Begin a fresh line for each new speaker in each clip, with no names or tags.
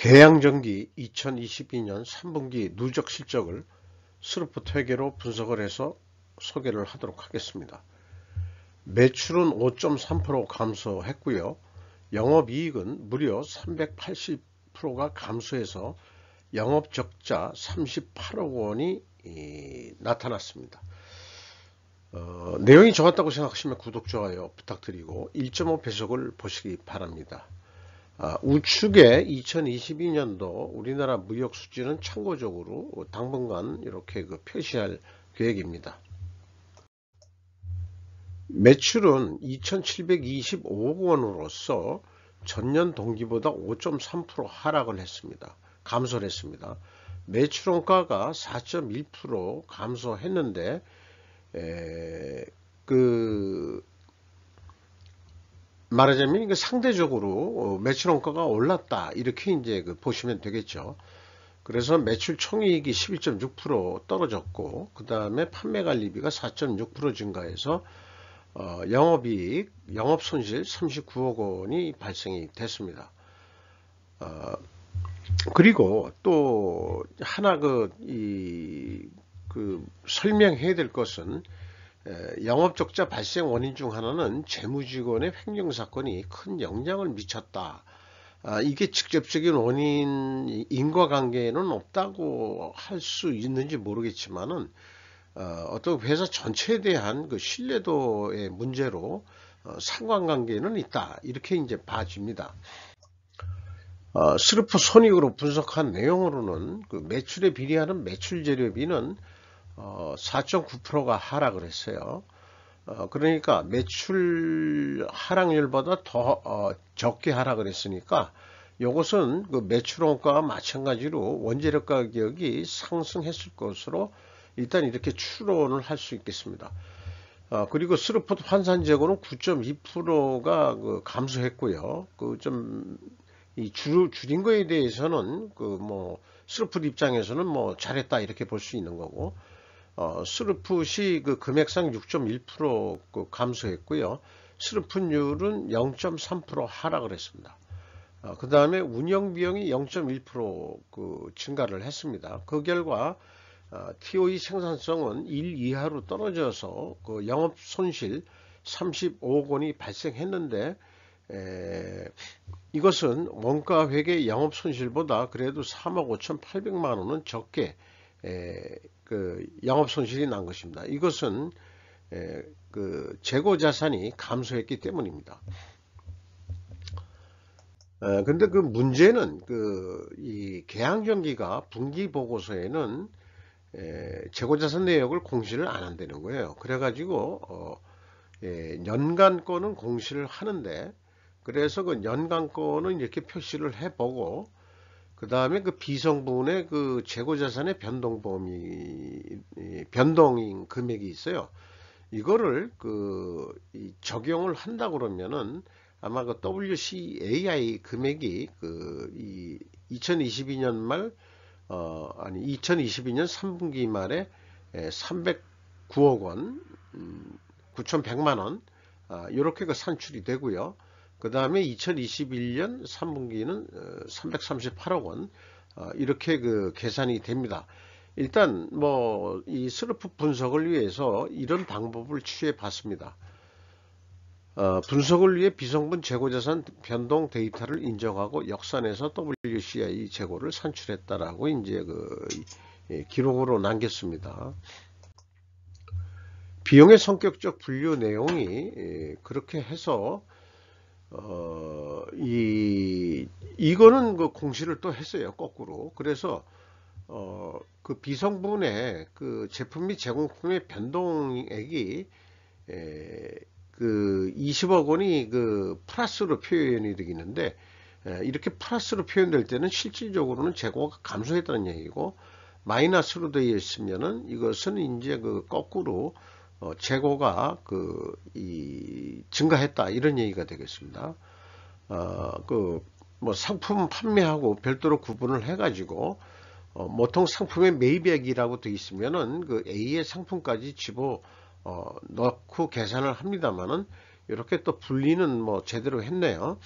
계양전기 2022년 3분기 누적 실적을 스루프 회계로 분석을 해서 소개를 하도록 하겠습니다. 매출은 5.3% 감소했고요. 영업이익은 무려 380%가 감소해서 영업적자 38억 원이 나타났습니다. 내용이 좋았다고 생각하시면 구독, 좋아요 부탁드리고 1.5배속을 보시기 바랍니다. 우측에 2022년도 우리나라 무역 수지는 참고적으로 당분간 이렇게 표시할 계획입니다. 매출은 2,725억 원으로서 전년 동기보다 5.3% 하락을 했습니다. 감소를 했습니다. 매출원가가 4.1% 감소했는데 말하자면 상대적으로 매출원가가 올랐다 이렇게 이제 보시면 되겠죠. 그래서 매출 총이익이 12.6% 떨어졌고 그 다음에 판매관리비가 4.6% 증가해서 영업이익, 영업손실 39억 원이 발생이 됐습니다. 그리고 또 하나 설명해야 될 것은 영업적자 발생 원인 중 하나는 재무직원의 횡령사건이 큰 영향을 미쳤다. 이게 직접적인 원인 인과관계는 없다고 할 수 있는지 모르겠지만은 어떤 회사 전체에 대한 신뢰도의 문제로 상관관계는 있다 이렇게 이제 봐집니다. 스루프 손익으로 분석한 내용으로는 매출에 비례하는 매출 재료비는 4.9%가 하락을 했어요. 그러니까 매출 하락률보다 더 적게 하락을 했으니까 이것은 매출원가와 마찬가지로 원재료 가격이 상승했을 것으로 일단 이렇게 추론을 할 수 있겠습니다. 그리고 스루프 환산 재고는 9.2%가 감소했고요. 줄인 거에 대해서는 스루프 입장에서는 잘했다 이렇게 볼 수 있는 거고, 스루프시 금액상 6.1% 감소했고요. 스루프율은 0.3% 하락을 했습니다. 그 다음에 운영비용이 0.1% 증가를 했습니다. 그 결과 TOE 생산성은 1 이하로 떨어져서 영업손실 35억 원이 발생했는데 이것은 원가회계 영업손실보다 그래도 3억 5,800만 원은 적게 영업손실이 난 것입니다. 이것은 재고자산이 감소했기 때문입니다. 근데 문제는 이 계양전기가 분기보고서에는 재고자산 내역을 공시를 안 한다는 거예요. 그래가지고 연간 거는 공시를 하는데, 그래서 연간 거는 이렇게 표시를 해보고 그 다음에 비성분의 재고자산의 변동인 금액이 있어요. 이거를 적용을 한다 그러면은 아마 WCAI 금액이 2022년 말 2022년 3분기 말에 309억 원, 9,100만 원 이렇게 산출이 되고요. 그 다음에 2021년 3분기는 338억 원 이렇게 계산이 됩니다. 일단 이 스루프 분석을 위해서 이런 방법을 취해 봤습니다. 분석을 위해 비성분 재고자산 변동 데이터를 인정하고 역산해서 WCI 재고를 산출했다라고 이제 기록으로 남겼습니다. 비용의 성격적 분류 내용이 그렇게 해서 이거는 공시를 또 했어요, 거꾸로. 그래서 비성분의 제품 및 제공품의 변동액이 20억 원이 플러스로 표현이 되겠는데, 이렇게 플러스로 표현될 때는 실질적으로는 재고가 감소했다는 얘기고, 마이너스로 되어 있으면은 이것은 이제 거꾸로 재고가 증가했다 이런 얘기가 되겠습니다. 상품 판매하고 별도로 구분을 해가지고 보통 상품의 매입액이라고 되어 있으면은 A의 상품까지 집어 넣고 계산을 합니다만은 이렇게 또 분리는 제대로 했네요.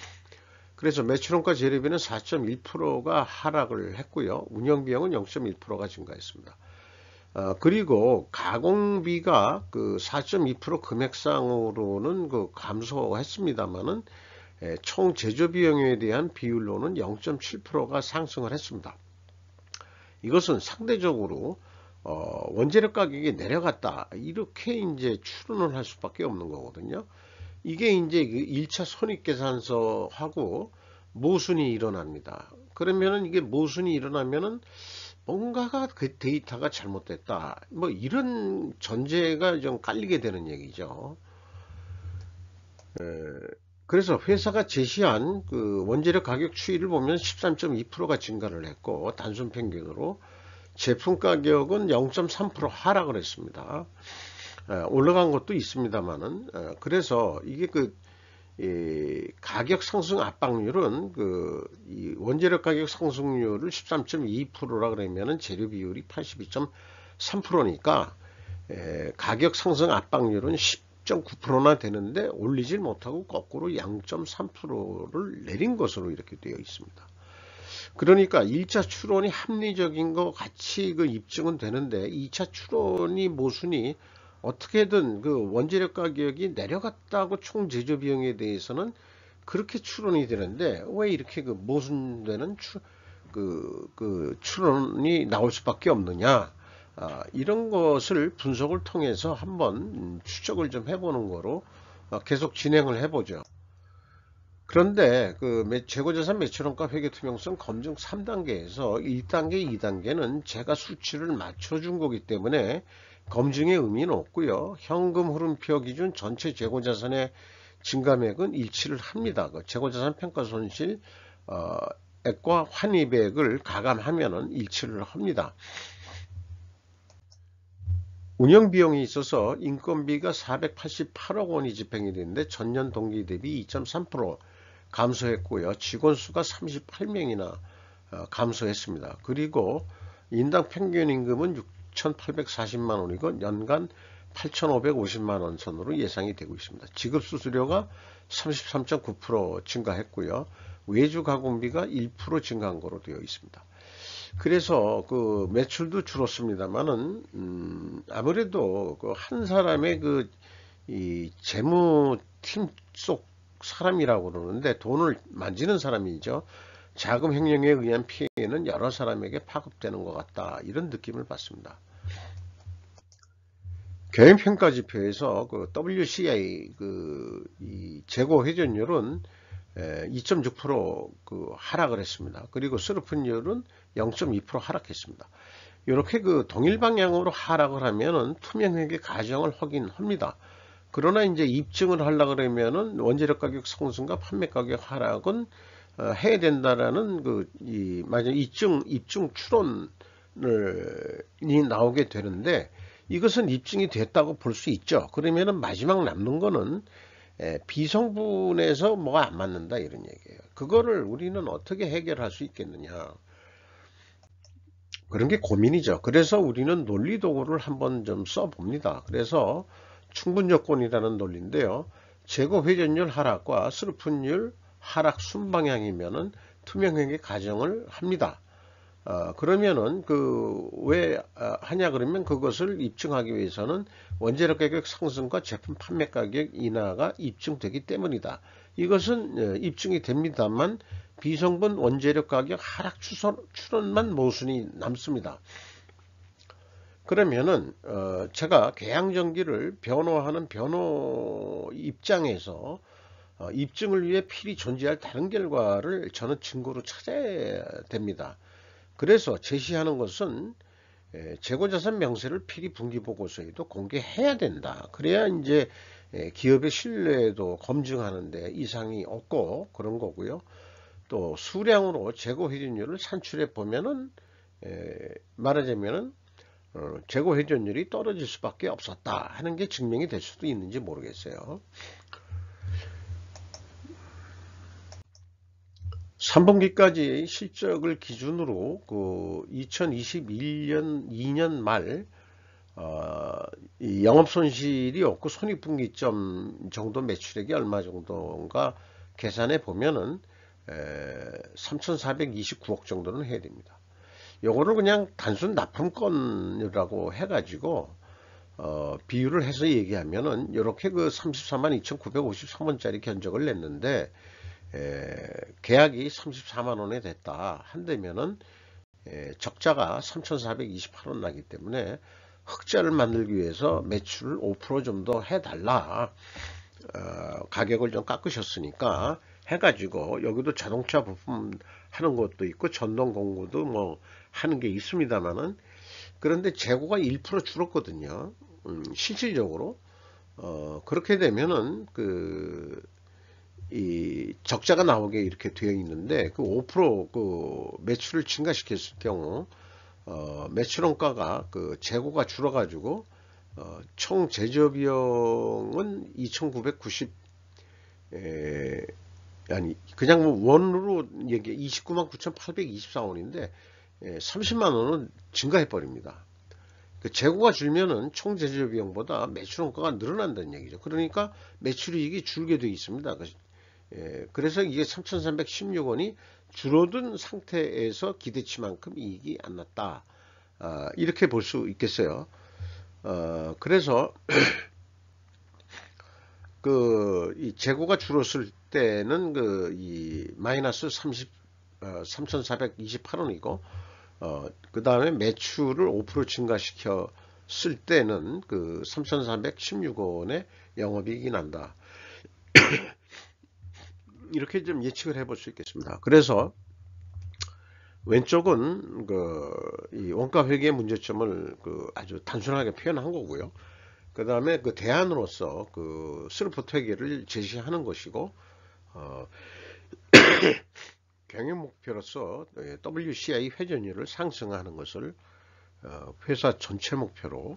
그래서 매출원가 재료비는 4.1%가 하락을 했고요. 운영비용은 0.1%가 증가했습니다. 그리고 가공비가 그 4.2% 금액상으로는 그 감소했습니다만은 총 제조비용에 대한 비율로는 0.7%가 상승을 했습니다. 이것은 상대적으로 원재료 가격이 내려갔다 이렇게 이제 추론을 할 수밖에 없는 거거든요. 이게 이제 그 1차 손익계산서하고 모순이 일어납니다. 그러면은 이게 모순이 일어나면은 뭔가가 그 데이터가 잘못됐다. 뭐 이런 전제가 좀 깔리게 되는 얘기죠. 그래서 회사가 제시한 그 원재료 가격 추이를 보면 13.2%가 증가를 했고 단순 평균으로 제품 가격은 0.3% 하락을 했습니다. 올라간 것도 있습니다만은 그래서 이게 그 가격 상승 압박률은 이 원재료 가격 상승률을 13.2%라 그러면은 재료 비율이 82.3%니까 가격 상승 압박률은 10.9%나 되는데 올리질 못하고 거꾸로 0.3%를 내린 것으로 이렇게 되어 있습니다. 그러니까 1차 추론이 합리적인 것 같이 그 입증은 되는데 2차 추론이 모순이 어떻게든 그 원재료 가격이 내려갔다고 총 제조 비용에 대해서는 그렇게 추론이 되는데 왜 이렇게 그 모순되는 추론이 나올 수밖에 없느냐. 이런 것을 분석을 통해서 한번 추적을 좀 해보는 거로 계속 진행을 해보죠. 그런데 그 재고자산 매출원가 회계투명성 검증 3단계에서 1단계, 2단계는 제가 수치를 맞춰준 거기 때문에 검증의 의미는 없고요. 현금 흐름표 기준 전체 재고자산의 증감액은 일치를 합니다. 그 재고자산 평가손실 액과 환입액을 가감하면은 일치를 합니다. 운영비용이 있어서 인건비가 488억 원이 집행이 됐는데 전년 동기 대비 2.3% 감소했고요. 직원 수가 38명이나 감소했습니다. 그리고 인당 평균 임금은 6,840만 원이고 연간 8,550만 원 선으로 예상이 되고 있습니다. 지급 수수료가 33.9% 증가했고요. 외주 가공비가 1% 증가한 거로 되어 있습니다. 그래서 그 매출도 줄었습니다만은 아무래도 그 한 사람의 이 재무팀 속 사람이라고 그러는데 돈을 만지는 사람이죠. 자금 횡령에 의한 피해는 여러 사람에게 파급되는 것 같다. 이런 느낌을 받습니다. 경영평가지표에서 그 WCI 이 재고 회전율은 2.6% 하락을 했습니다. 그리고 스루픈율은 0.2% 하락했습니다. 이렇게 그 동일 방향으로 하락을 하면은 투명회계 가정을 확인합니다. 그러나 이제 입증을 하려고 그러면은 원재료 가격 상승과 판매 가격 하락은 해야 된다라는 입증 추론이 나오게 되는데 이것은 입증이 됐다고 볼 수 있죠. 그러면은 마지막 남는 거는 비성분에서 뭐가 안 맞는다 이런 얘기예요. 그거를 우리는 어떻게 해결할 수 있겠느냐. 그런 게 고민이죠. 그래서 우리는 논리 도구를 한번 좀 써봅니다. 그래서 충분요건이라는 논리인데요. 재고 회전율 하락과 스루픈율 하락 순방향이면은 투명회계 가정을 합니다. 그러면은 왜 하냐 그러면 그것을 입증하기 위해서는 원재료 가격 상승과 제품 판매 가격 인하가 입증되기 때문이다. 이것은 입증이 됩니다만 비성분 원재료 가격 하락 추론만 모순이 남습니다. 그러면은 제가 계양전기를 변호하는 변호 입장에서 입증을 위해 필히 존재할 다른 결과를 저는 증거로 찾아야 됩니다. 그래서 제시하는 것은 재고자산 명세를 필히 분기보고서에도 공개해야 된다. 그래야 이제 기업의 신뢰도 검증하는데 이상이 없고 그런 거고요. 또 수량으로 재고 회전율을 산출해 보면은 말하자면은 재고 회전율이 떨어질 수밖에 없었다 하는 게 증명이 될 수도 있는지 모르겠어요. 3분기까지 실적을 기준으로 그 2021년 2년 말 이 영업 손실이 없고 손익분기점 정도 매출액이 얼마 정도인가 계산해 보면은 3,429억 정도는 해야 됩니다. 요거를 그냥 단순 납품권이라고 해가지고 비율을 해서 얘기하면은 이렇게 그 342,953원짜리 견적을 냈는데 계약이 34만 원에 됐다 한다면은 적자가 3,428원 나기 때문에 흑자를 만들기 위해서 매출을 5% 좀 더 해달라. 가격을 좀 깎으셨으니까 해가지고 여기도 자동차 부품 하는 것도 있고 전동 공구도 뭐 하는 게 있습니다만은 그런데 재고가 1% 줄었거든요. 실질적으로 그렇게 되면은 이 적자가 나오게 이렇게 되어 있는데 그 5%그 매출을 증가시켰을 경우 매출 원가가 그 재고가 줄어가지고 총 제조 비용은 2,990 아니 그냥 뭐 원으로 얘기 29만 9,824원인데 30만 원은 증가해 버립니다. 그 재고가 줄면은 총 제조 비용보다 매출 원가가 늘어난다는 얘기죠. 그러니까 매출이익이 줄게 되어 있습니다. 그래서 이게 3,316원이 줄어든 상태에서 기대치만큼 이익이 안 났다. 이렇게 볼 수 있겠어요. 그래서 이 재고가 줄었을 때는 이 마이너스 3,428원이고 그 다음에 매출을 5% 증가시켰을 때는 그 3,416원의 영업이익이 난다. 이렇게 좀 예측을 해볼 수 있겠습니다. 그래서 왼쪽은 이 원가 회계의 문제점을 아주 단순하게 표현한 거고요. 그 다음에 그 대안으로서 그 스루프트 회계를 제시하는 것이고, 경영 목표로서 WCI 회전율을 상승하는 것을 회사 전체 목표로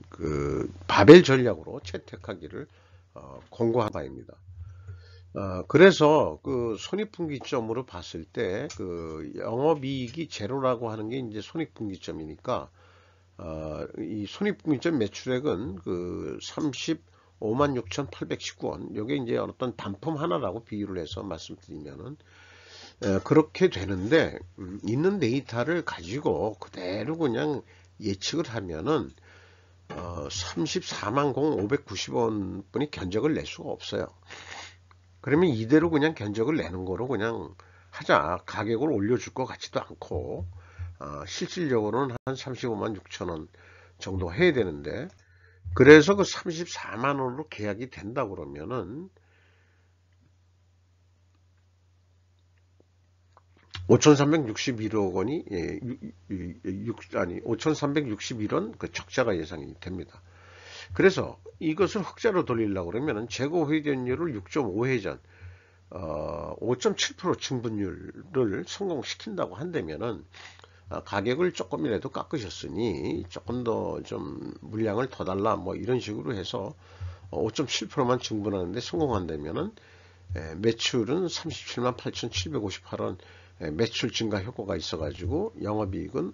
그 바벨 전략으로 채택하기를 권고한 바입니다. 그래서 그 손익분기점으로 봤을 때 그 영업이익이 제로라고 하는 게 이제 손익분기점이니까 이 손익분기점 매출액은 그 35만 6,819원 요게 이제 어떤 단품 하나라고 비유를 해서 말씀드리면은 그렇게 되는데 있는 데이터를 가지고 그대로 그냥 예측을 하면은 34만 590원 분이 견적을 낼 수가 없어요. 그러면 이대로 그냥 견적을 내는 거로 그냥 하자. 가격을 올려줄 것 같지도 않고 실질적으로는 한 35만 6천원 정도 해야 되는데 그래서 그 34만 원으로 계약이 된다 그러면은 5,361억 원이 5,361원 그 적자가 예상이 됩니다. 그래서 이것을 흑자로 돌리려고 그러면 재고 회전율을 6.5회전 5.7% 증분율을 성공시킨다고 한다면은 가격을 조금이라도 깎으셨으니 조금 더 좀 물량을 더 달라 뭐 이런 식으로 해서 5.7%만 증분하는데 성공한다면은 매출은 37만 8,758원 매출 증가 효과가 있어 가지고 영업이익은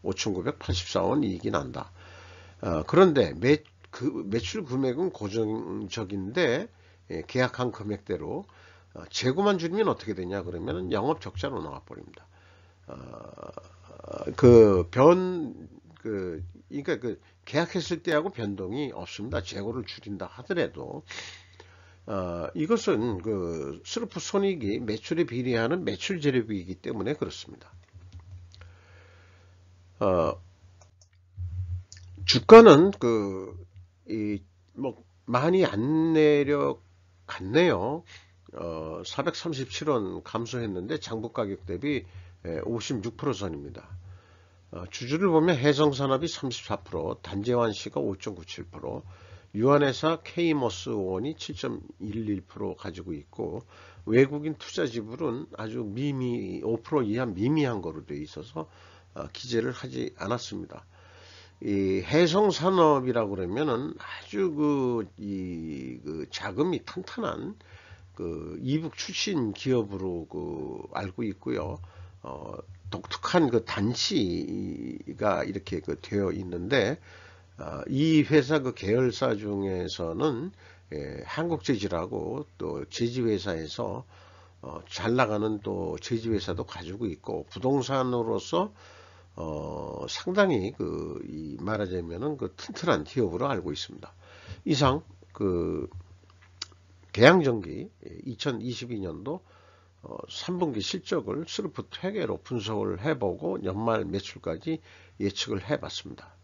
5,984원 이익이 난다. 그런데 매출 금액은 고정적인데 계약한 금액대로 재고만 줄이면 어떻게 되냐 그러면 영업 적자로 나와 버립니다. 그러니까 계약했을 때하고 변동이 없습니다. 재고를 줄인다 하더라도 이것은 그 스루프 손익이 매출에 비례하는 매출 재료비이기 때문에 그렇습니다. 주가는 뭐 많이 안 내려갔네요. 437원 감소했는데 장부 가격 대비 56% 선입니다. 주주를 보면 해성산업이 34%, 단재환씨가 5.97%, 유한회사 K머스원이 7.11% 가지고 있고 외국인 투자 지분은 아주 5% 이하 미미한 거로 되어 있어서 기재를 하지 않았습니다. 이 해성산업이라고 그러면은 아주 그 자금이 탄탄한 이북 출신 기업으로 알고 있고요. 독특한 단지가 이렇게 되어 있는데 이 회사 계열사 중에서는 한국재질하고 또 제지회사에서 잘 나가는 또 제지회사도 가지고 있고 부동산으로서 상당히 이 말하자면은 그 튼튼한 기업으로 알고 있습니다. 이상 대양전기 2022년도 3분기 실적을 스루프 회계로 분석을 해보고 연말 매출까지 예측을 해봤습니다.